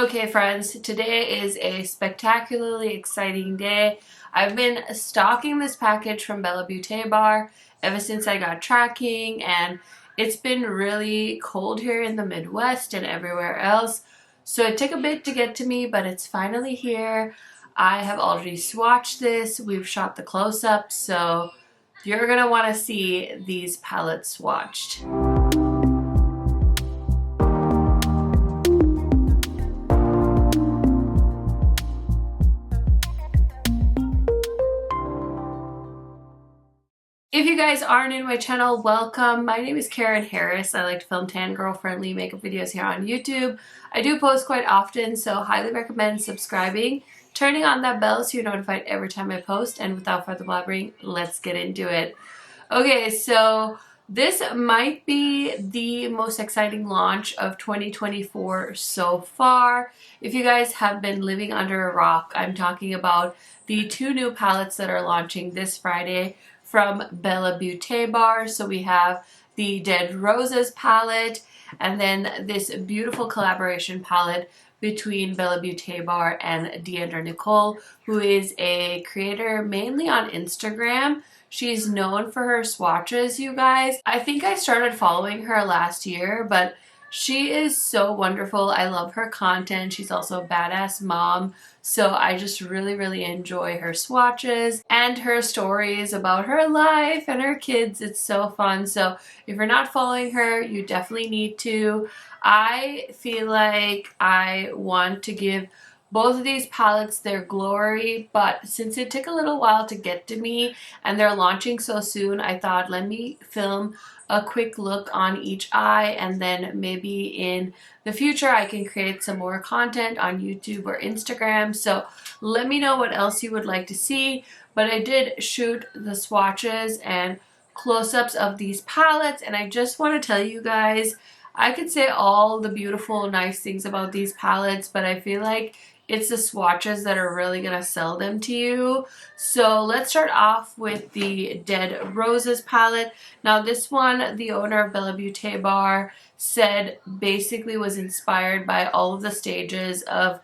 Okay friends, today is a spectacularly exciting day. I've been stalking this package from Bella Beaute Bar ever since I got tracking, and it's been really cold here in the Midwest and everywhere else. So it took a bit to get to me, but it's finally here. I have already swatched this. We've shot the close-ups, so you're gonna want to see these palettes swatched. If you guys are new to my channel, welcome. My name is KARENHARRIS. I like to film tan girl friendly makeup videos here on YouTube. I do post quite often, so highly recommend subscribing, turning on that bell so you're notified every time I post, and without further blabbering, let's get into it. Okay, so this might be the most exciting launch of 2024 so far. If you guys have been living under a rock, I'm talking about the two new palettes that are launching this Friday from Bella Beaute Bar. So we have the Dead Roses palette and then this beautiful collaboration palette between Bella Beaute Bar and Deandra Nicole, who is a creator mainly on Instagram. She's known for her swatches, you guys. I think I started following her last year, but she is so wonderful. I love her content. She's also a badass mom. So I just really enjoy her swatches and her stories about her life and her kids. It's so fun. So if you're not following her, you definitely need to. I feel like I want to give both of these palettes their glory, but since it took a little while to get to me and they're launching so soon, I thought let me film a quick look on each eye, and then maybe in the future I can create some more content on YouTube or Instagram. So let me know what else you would like to see. But I did shoot the swatches and close-ups of these palettes, and I just want to tell you guys, I could say all the beautiful nice things about these palettes, but I feel like it's the swatches that are really going to sell them to you. So let's start off with the Dead Roses palette. Now this one, the owner of Bella Beaute Bar said basically was inspired by all of the stages of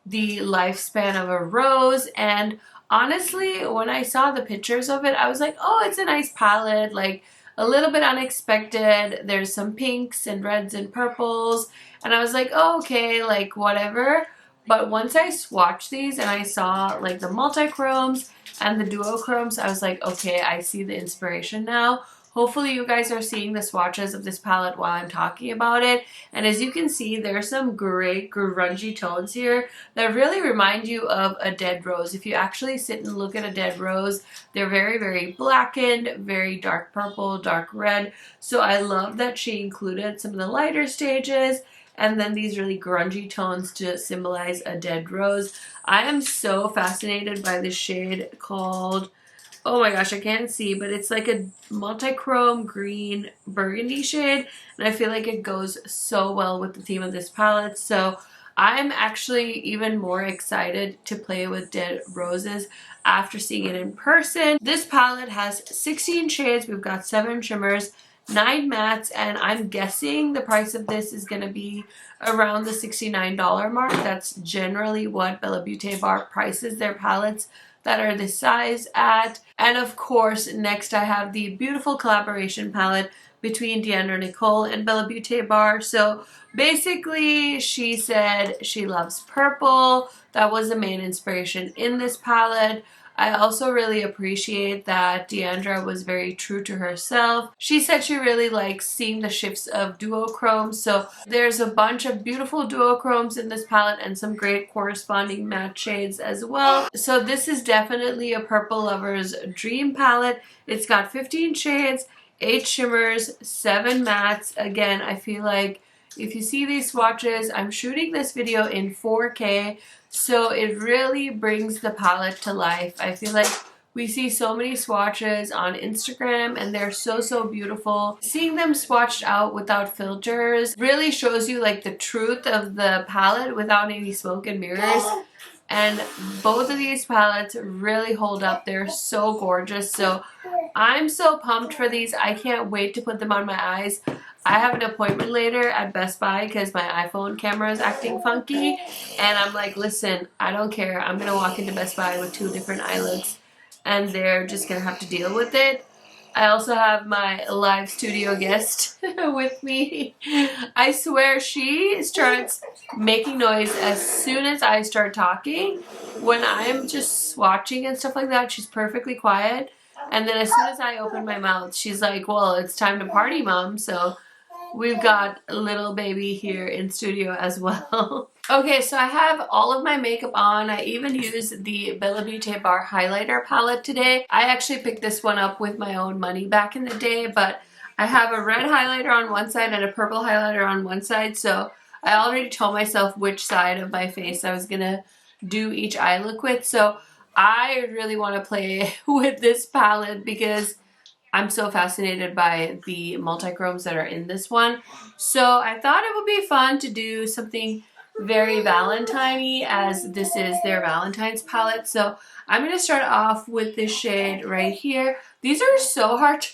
the lifespan of a rose. And honestly, when I saw the pictures of it, I was like, oh, it's a nice palette, like a little bit unexpected. There's some pinks and reds and purples. And I was like, oh, okay, like whatever. But once I swatched these and I saw like the multi-chromes and the duochromes, I was like, okay, I see the inspiration now. Hopefully you guys are seeing the swatches of this palette while I'm talking about it. And as you can see, there's some great grungy tones here that really remind you of a dead rose. If you actually sit and look at a dead rose, they're very blackened, very dark purple, dark red. So I love that she included some of the lighter stages and then these really grungy tones to symbolize a dead rose. I am so fascinated by this shade called, oh my gosh, I can't see, but it's like a multi-chrome green burgundy shade, and I feel like it goes so well with the theme of this palette. So I'm actually even more excited to play with Dead Roses after seeing it in person. This palette has 16 shades. We've got 7 shimmers, 9 mattes, and I'm guessing the price of this is going to be around the $69 mark. That's generally what Bella Beaute Bar prices their palettes that are this size at. And of course, next I have the beautiful collaboration palette between Deandra Nicole and Bella Beaute Bar. So basically, she said she loves purple. That was the main inspiration in this palette. I also really appreciate that Deandra was very true to herself. She said she really likes seeing the shifts of duochromes. So there's a bunch of beautiful duochromes in this palette and some great corresponding matte shades as well. So this is definitely a purple lover's dream palette. It's got 15 shades, 8 shimmers, 7 mattes. Again, I feel like if you see these swatches, I'm shooting this video in 4K, so it really brings the palette to life. I feel like We see so many swatches on Instagram and they're so beautiful. Seeing them swatched out without filters really shows you like the truth of the palette without any smoke and mirrors. And both of these palettes really hold up. They're so gorgeous. So I'm so pumped for these. I can't wait to put them on my eyes. I have an appointment later at Best Buy because my iPhone camera is acting funky. And I'm like, listen, I don't care. I'm going to walk into Best Buy with 2 different eye looks and they're just going to have to deal with it. I also have my live studio guest with me. I swear she starts making noise as soon as I start talking. When I'm just swatching and stuff like that, she's perfectly quiet. And then as soon as I open my mouth, she's like, well, it's time to party, Mom. So we've got a little baby here in studio as well. Okay, so I have all of my makeup on. I even used the Beaute Bar highlighter palette today. I actually picked this one up with my own money back in the day, but I have a red highlighter on one side and a purple highlighter on one side, so I already told myself which side of my face I was gonna do each eye look with. So I really want to play with this palette because I'm so fascinated by the multi-chromes that are in this one. So I thought it would be fun to do something very Valentine-y, as this is their Valentine's palette. So I'm going to start off with this shade right here. These are so hard to...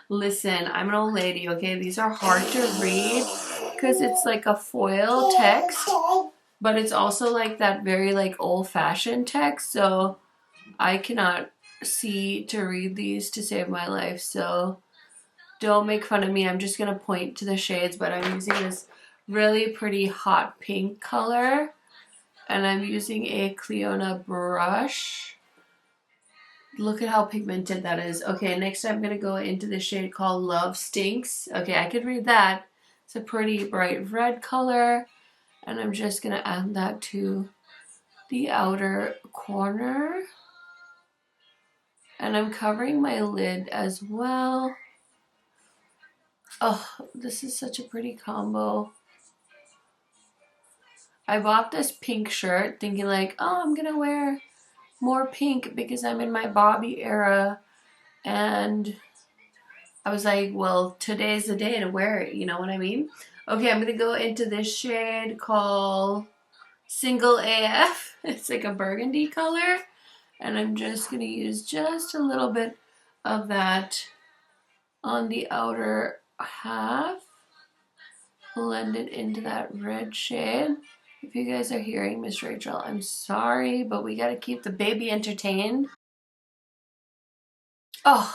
Listen, I'm an old lady, okay? These are hard to read because it's like a foil text, but it's also like that very like old-fashioned text. So I cannot see to read these to save my life, so don't make fun of me. I'm just gonna point to the shades, but I'm using this really pretty hot pink color and I'm using a Clionadh brush. Look at how pigmented that is. Okay, next I'm gonna go into the shade called Love Stinks. Okay, I could read that. It's a pretty bright red color and I'm just gonna add that to the outer corner. And I'm covering my lid as well. Oh, this is such a pretty combo. I bought this pink shirt thinking like, oh, I'm gonna wear more pink because I'm in my Bobby era. And I was like, well, today's the day to wear it, you know what I mean? Okay, I'm gonna go into this shade called Single AF. It's like a burgundy color. And I'm just gonna use just a little bit of that on the outer half. Blend it into that red shade. If you guys are hearing Miss Rachel, I'm sorry, but we gotta keep the baby entertained. Oh,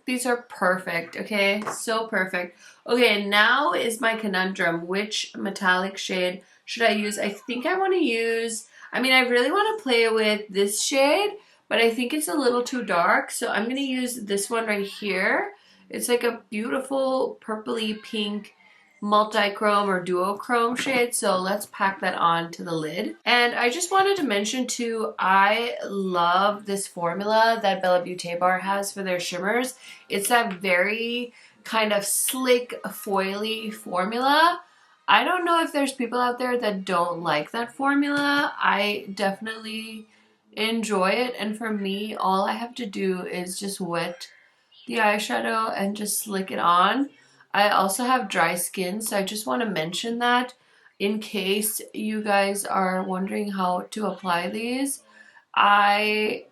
these are perfect, okay? So perfect. Okay, now is my conundrum. Which metallic shade should I use? I think I want to use, I really want to play with this shade, but I think it's a little too dark, so I'm going to use this one right here. It's like a beautiful purpley pink multi-chrome or duochrome shade, so let's pack that on to the lid. And I just wanted to mention too, I love this formula that Bella Beaute Bar has for their shimmers. It's that very kind of slick foily formula. I don't know if there's people out there that don't like that formula. I definitely enjoy it, and for me all I have to do is just wet the eyeshadow and just slick it on. I also have dry skin, so I just want to mention that in case you guys are wondering how to apply these. I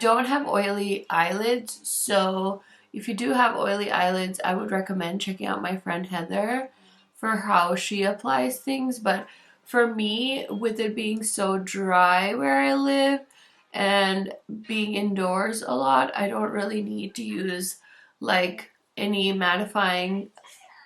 don't have oily eyelids, so if you do have oily eyelids, I would recommend checking out my friend Heather for how she applies things. But for me, with it being so dry where I live and being indoors a lot, I don't really need to use like any mattifying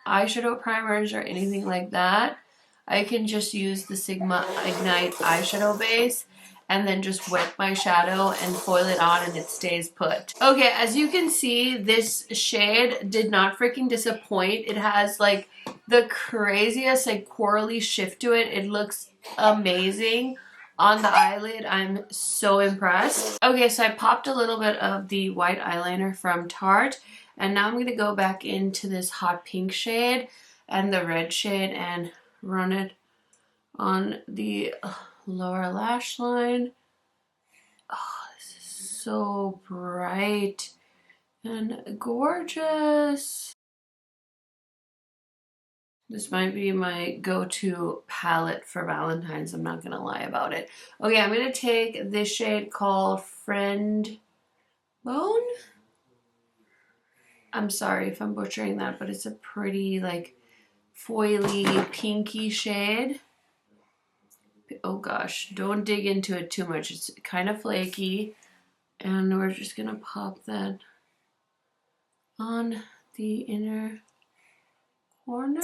eyeshadow primers or anything like that. I can just use the Sigma Ignite eyeshadow base and then just wet my shadow and foil it on and it stays put. Okay, as you can see, this shade did not freaking disappoint. It has like the craziest like corally shift to it. It looks amazing on the eyelid. I'm so impressed. Okay, so I popped a little bit of the white eyeliner from Tarte, and now I'm going to go back into this hot pink shade and the red shade and run it on the lower lash line. Oh, this is so bright and gorgeous. This might be my go-to palette for Valentine's. I'm not gonna lie about it. Okay, I'm gonna take this shade called Friend Bone. I'm sorry if I'm butchering that, but it's a pretty like foily pinky shade. Oh gosh, don't dig into it too much. It's kind of flaky. And we're just gonna pop that on the inner corner.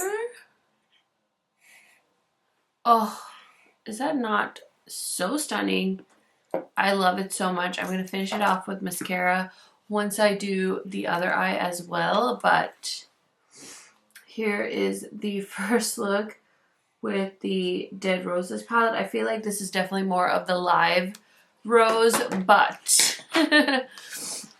Oh, is that not so stunning? I love it so much. I'm gonna finish it off with mascara once I do the other eye as well, but here is the first look with the Dead Roses palette. I feel like this is definitely more of the live rose, but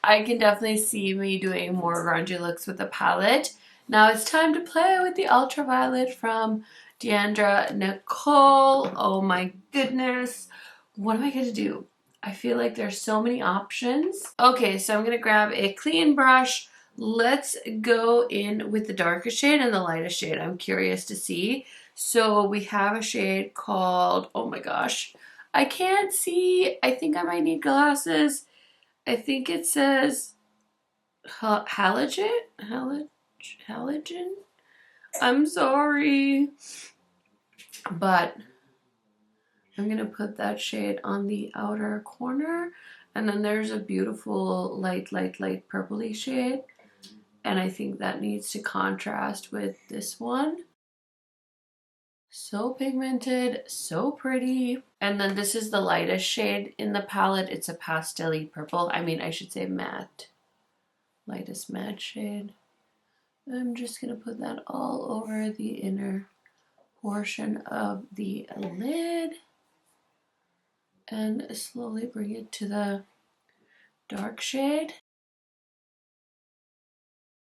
I can definitely see me doing more grungy looks with the palette. Now it's time to play with the Ultraviolet from Deandra Nicole. Oh my goodness. What am I going to do? I feel like there's so many options. Okay, so I'm going to grab a clean brush. Let's go in with the darkest shade and the lightest shade. I'm curious to see. So we have a shade called, oh my gosh, I can't see. I think I might need glasses. I think it says halogen? Halogen? I'm sorry. But I'm going to put that shade on the outer corner. And then there's a beautiful light purpley shade. And I think that needs to contrast with this one. So pigmented, so pretty. And then this is the lightest shade in the palette. It's a pastel-y purple. I mean, I should say matte. Lightest matte shade. I'm just going to put that all over the inner portion of the lid. And slowly bring it to the dark shade.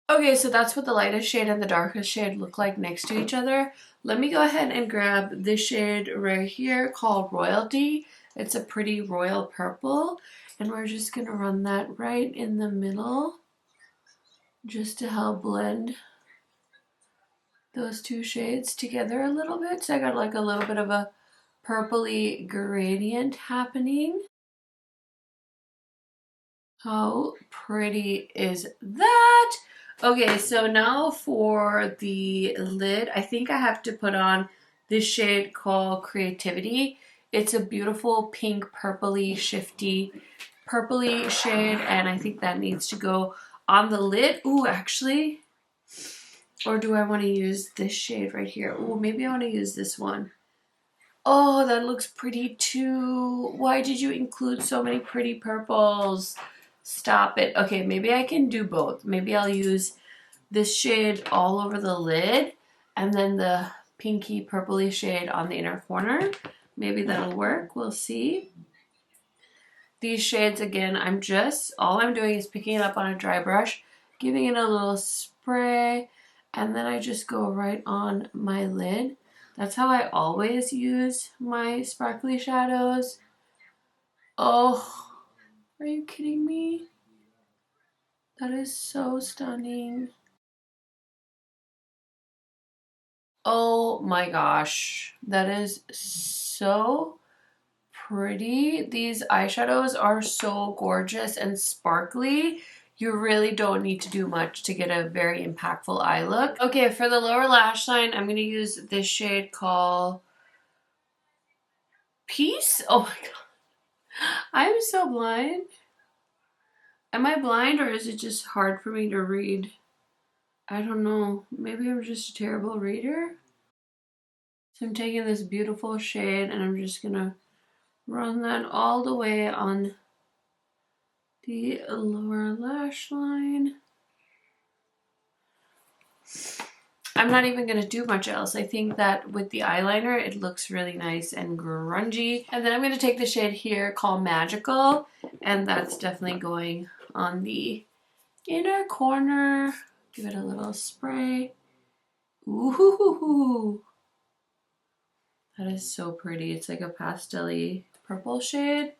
Okay, so that's what the lightest shade and the darkest shade look like next to each other. Let me go ahead and grab this shade right here called Royalty. It's a pretty royal purple. And we're just going to run that right in the middle just to help blend those two shades together a little bit. So I got like a little bit of a purpley gradient happening. How pretty is that? Okay, so now for the lid, I think I have to put on this shade called Creativity. It's a beautiful pink, purpley, shifty, purpley shade, and I think that needs to go on the lid. Ooh, actually, or do I want to use this shade right here? Ooh, maybe I want to use this one. Oh, that looks pretty too. Why did you include so many pretty purples? Stop it. Okay, maybe I can do both. Maybe I'll use this shade all over the lid and then the pinky purpley shade on the inner corner. Maybe that'll work. We'll see. These shades, again, all I'm doing is picking it up on a dry brush, giving it a little spray, and then I just go right on my lid. That's how I always use my sparkly shadows. Oh, are you kidding me? That is so stunning. Oh my gosh, that is so pretty. These eyeshadows are so gorgeous and sparkly. You really don't need to do much to get a very impactful eye look. Okay, for the lower lash line, I'm going to use this shade called Peace. Oh my god. I'm so blind. Am I blind or is it just hard for me to read? I don't know. Maybe I'm just a terrible reader. So I'm taking this beautiful shade and I'm just going to run that all the way on the lower lash line. I'm not even going to do much else. I think that with the eyeliner, it looks really nice and grungy. And then I'm going to take the shade here called Magical, and that's definitely going on the inner corner. Give it a little spray. Ooh, that is so pretty. It's like a pastel-y purple shade.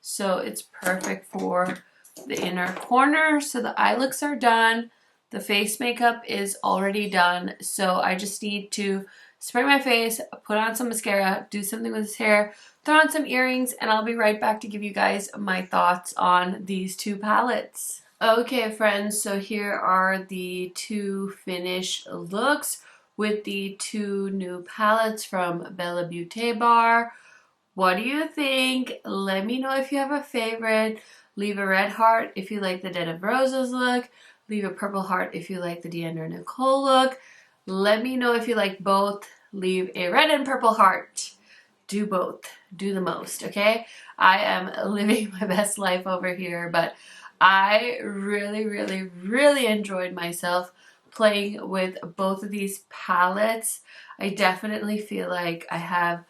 so it's perfect for the inner corner. So the eye looks are done. The face makeup is already done. So I just need to spray my face, put on some mascara, do something with his hair, throw on some earrings, and I'll be right back to give you guys my thoughts on these two palettes. Okay, friends, so here are the two finished looks with the two new palettes from Bella Beaute Bar. What do you think? Let me know if you have a favorite. Leave a red heart if you like the Dead of Roses look. Leave a purple heart if you like the Deandra Nicole look. Let me know if you like both. Leave a red and purple heart. Do both. Do the most, okay? I am living my best life over here, but I really enjoyed myself playing with both of these palettes. I definitely feel like I have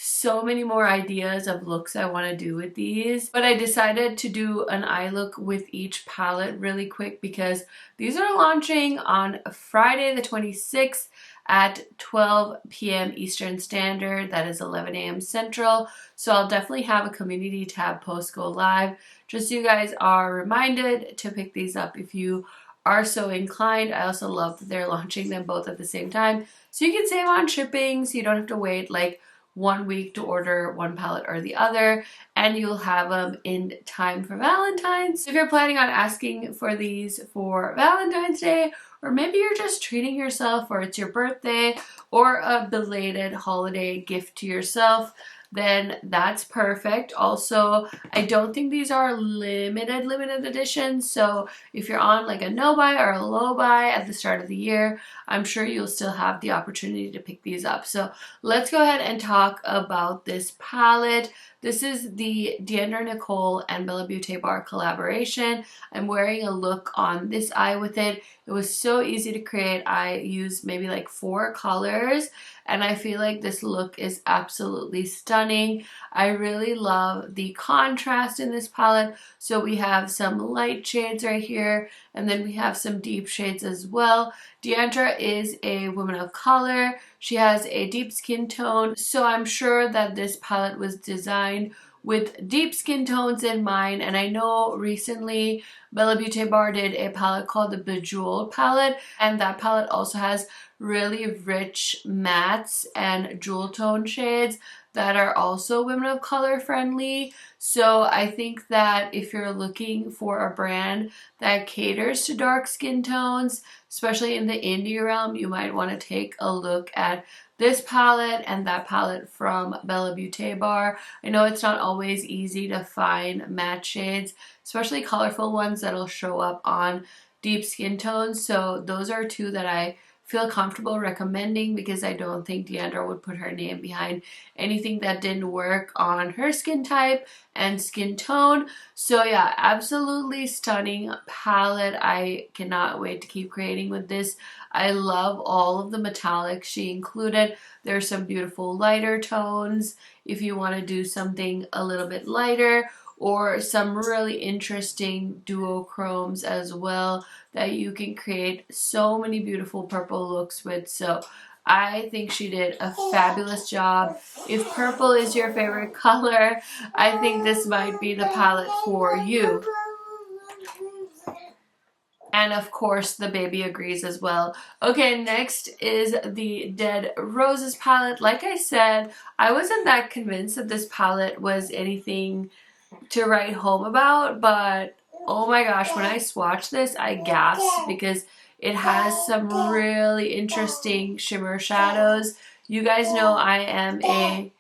so many more ideas of looks I want to do with these, but I decided to do an eye look with each palette really quick because these are launching on Friday the 26th at 12 p.m. Eastern Standard. That is 11 a.m. Central. So I'll definitely have a community tab post go live, just so you guys are reminded to pick these up if you are so inclined. I also love that they're launching them both at the same time, so you can save on shipping, so you don't have to wait like 1 week to order one palette or the other, and you'll have them in time for Valentine's. If you're planning on asking for these for Valentine's Day, or maybe you're just treating yourself, or it's your birthday, or a belated holiday gift to yourself, then that's perfect. Also, I don't think these are limited editions, so if you're on like a no buy or a low buy at the start of the year, I'm sure you'll still have the opportunity to pick these up. So let's go ahead and talk about this palette. This is the Deandra Nicole and Bella Beaute Bar collaboration. I'm wearing a look on this eye with it. It was so easy to create. I used maybe like 4 colors, and I feel like this look is absolutely stunning. I really love the contrast in this palette. So we have some light shades right here, and then we have some deep shades as well. Deandra is a woman of color. She has a deep skin tone, so I'm sure that this palette was designed with deep skin tones in mind. And I know recently Bella Beaute Bar did a palette called the Bejeweled palette, and that palette also has really rich mattes and jewel tone shades that are also women of color friendly. So I think that if you're looking for a brand that caters to dark skin tones, especially in the indie realm, you might want to take a look at this palette and that palette from Bella Beaute Bar. I know it's not always easy to find matte shades, especially colorful ones that'll show up on deep skin tones. So those are two that I feel comfortable recommending, because I don't think Deandra would put her name behind anything that didn't work on her skin type and skin tone. So yeah, absolutely stunning palette. I cannot wait to keep creating with this. I love all of the metallics she included. There's some beautiful lighter tones if you want to do something a little bit lighter, or some really interesting duochromes as well that you can create so many beautiful purple looks with. So I think she did a fabulous job. If purple is your favorite color, I think this might be the palette for you. And of course, the baby agrees as well. Okay, next is the Dead Roses palette. Like I said, I wasn't that convinced that this palette was anything to write home about, but oh my gosh, when I swatched this, I gasped because it has some really interesting shimmer shadows. You guys know I am a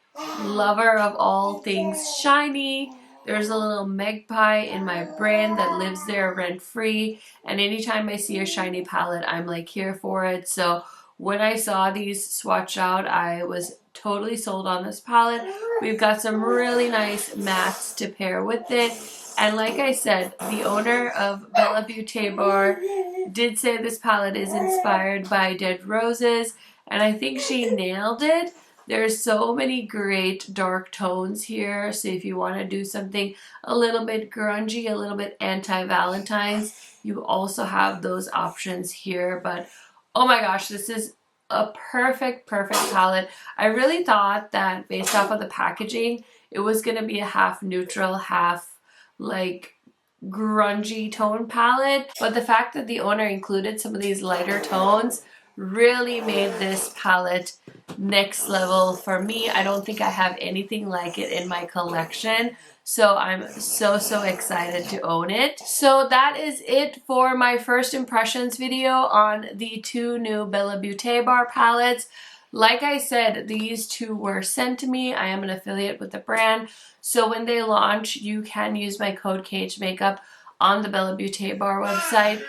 lover of all things shiny. There's a little magpie in my brain that lives there rent-free, and anytime I see a shiny palette, I'm like here for it. So when I saw these swatched out, I was totally sold on this palette. We've got some really nice mattes to pair with it. And like I said, the owner of Bella Beaute Bar did say this palette is inspired by Dead Roses, and I think she nailed it. There's so many great dark tones here, so if you want to do something a little bit grungy, a little bit anti-Valentine's, you also have those options here. But oh my gosh, this is a perfect palette. I really thought that based off of the packaging, it was gonna be a half neutral, half like grungy tone palette, but the fact that the owner included some of these lighter tones really made this palette next level for me. I don't think I have anything like it in my collection, so I'm so excited to own it. So that is it for my first impressions video on the two new Bella Beaute bar palettes. Like I said, these two were sent to me. I am an affiliate with the brand, so when they launch, you can use my code KHMAKEUP on the Bella Beaute bar website.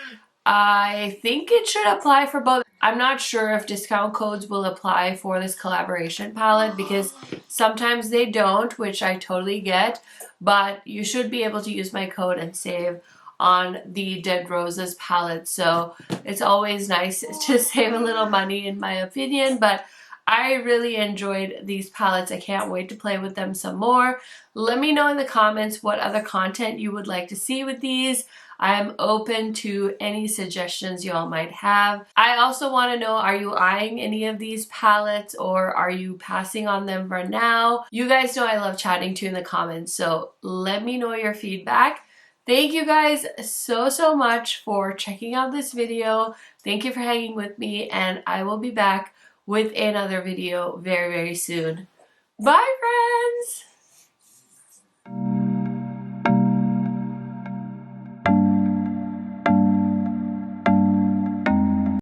I think it should apply for both. I'm not sure if discount codes will apply for this collaboration palette because sometimes they don't, which I totally get, but you should be able to use my code and save on the Dead Roses palette. So it's always nice to save a little money in my opinion, but I really enjoyed these palettes. I can't wait to play with them some more. Let me know in the comments what other content you would like to see with these. I am open to any suggestions y'all might have. I also want to know, are you eyeing any of these palettes or are you passing on them for now? You guys know I love chatting to you in the comments, so let me know your feedback. Thank you guys so much for checking out this video. Thank you for hanging with me, and I will be back with another video very soon. Bye, friends!